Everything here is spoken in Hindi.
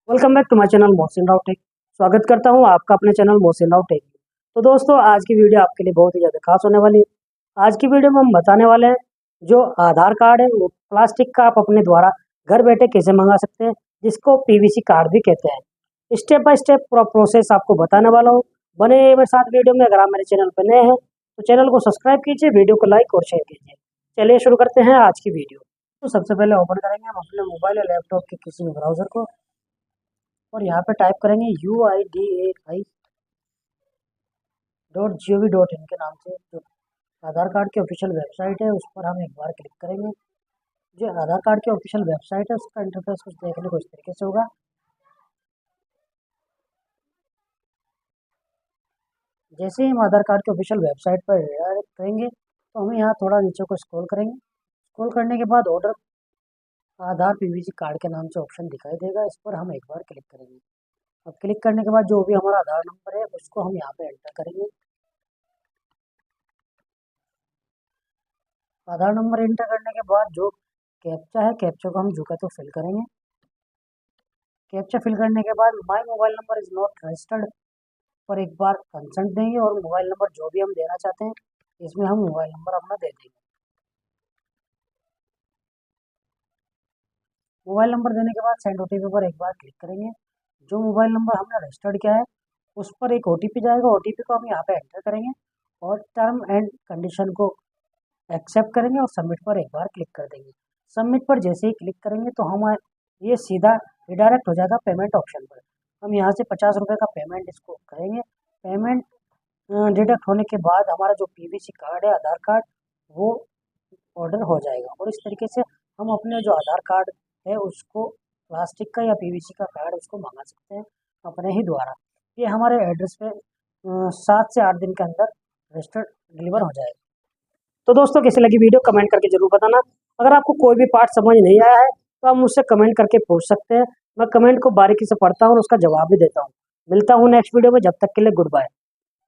Welcome back to my channel Mohsin Rao tech. स्वागत करता हूं आपका अपने चैनल मोहसिन राव टेक। तो दोस्तों, आज की वीडियो आपके लिए बहुत ही ज़्यादा खास होने वाली है। आज की वीडियो में हम बताने वाले हैं जो आधार कार्ड है वो प्लास्टिक का आप अपने द्वारा घर बैठे कैसे मंगा सकते हैं, जिसको पीवीसी कार्ड भी कहते हैं। स्टेप बाय स्टेप पूरा प्रोसेस आपको बताने वाला हूँ। बने रहिए मेरे साथ वीडियो में। अगर आप मेरे चैनल पर नए हैं तो चैनल को सब्सक्राइब कीजिए, वीडियो को लाइक और शेयर कीजिए। चलिए शुरू करते हैं आज की वीडियो। तो सबसे पहले ओपन करेंगे हम अपने मोबाइल या लैपटॉप के किसी भी ब्राउज़र को और यहाँ पे टाइप करेंगे UIDAI.gov.in के नाम से जो आधार कार्ड की ऑफिशियल वेबसाइट है उस पर हम एक बार क्लिक करेंगे। जो आधार कार्ड की ऑफिशियल वेबसाइट है उसका इंटरफेस कुछ देखने को इस तरीके से होगा। जैसे ही हम आधार कार्ड की ऑफिशियल वेबसाइट पर डायरेक्ट करेंगे तो हमें यहाँ थोड़ा नीचे को स्क्रॉल करेंगे। स्क्रॉल करने के बाद ऑर्डर आधार पीवीसी कार्ड के नाम से ऑप्शन दिखाई देगा, इस पर हम एक बार क्लिक करेंगे। अब क्लिक करने के बाद जो भी हमारा आधार नंबर है उसको हम यहाँ पे एंटर करेंगे। आधार नंबर एंटर करने के बाद जो कैप्चा है कैप्चा को हम झुका तो फिल करेंगे। कैप्चा फिल करने के बाद my mobile number is not registered पर एक बार कंसेंट देंगे और मोबाइल नंबर जो भी हम देना चाहते हैं इसमें हम मोबाइल नंबर अपना दे देंगे। मोबाइल नंबर देने के बाद सेंड ओटीपी पर एक बार क्लिक करेंगे। जो मोबाइल नंबर हमने रजिस्टर्ड किया है उस पर एक ओटीपी जाएगा। ओटीपी को हम यहाँ पे एंटर करेंगे और टर्म एंड कंडीशन को एक्सेप्ट करेंगे और सबमिट पर एक बार क्लिक कर देंगे। सबमिट पर जैसे ही क्लिक करेंगे तो हम ये सीधा रिडायरेक्ट हो जाएगा पेमेंट ऑप्शन पर। हम यहाँ से 50 रुपये का पेमेंट इसको करेंगे। पेमेंट डिडक्ट होने के बाद हमारा जो पीवीसी कार्ड है आधार कार्ड वो ऑर्डर हो जाएगा और इस तरीके से हम अपने जो आधार कार्ड है उसको प्लास्टिक का या पीवीसी का कार्ड उसको मंगा सकते हैं अपने ही द्वारा। ये हमारे एड्रेस पे 7 से 8 दिन के अंदर रजिस्टर्ड डिलीवर हो जाएगा। तो दोस्तों, कैसी लगी वीडियो कमेंट करके जरूर बताना। अगर आपको कोई भी पार्ट समझ नहीं आया है तो आप मुझसे कमेंट करके पूछ सकते हैं। मैं कमेंट को बारीकी से पढ़ता हूँ और उसका जवाब भी देता हूँ। मिलता हूँ नेक्स्ट वीडियो में, जब तक के लिए गुड बाय।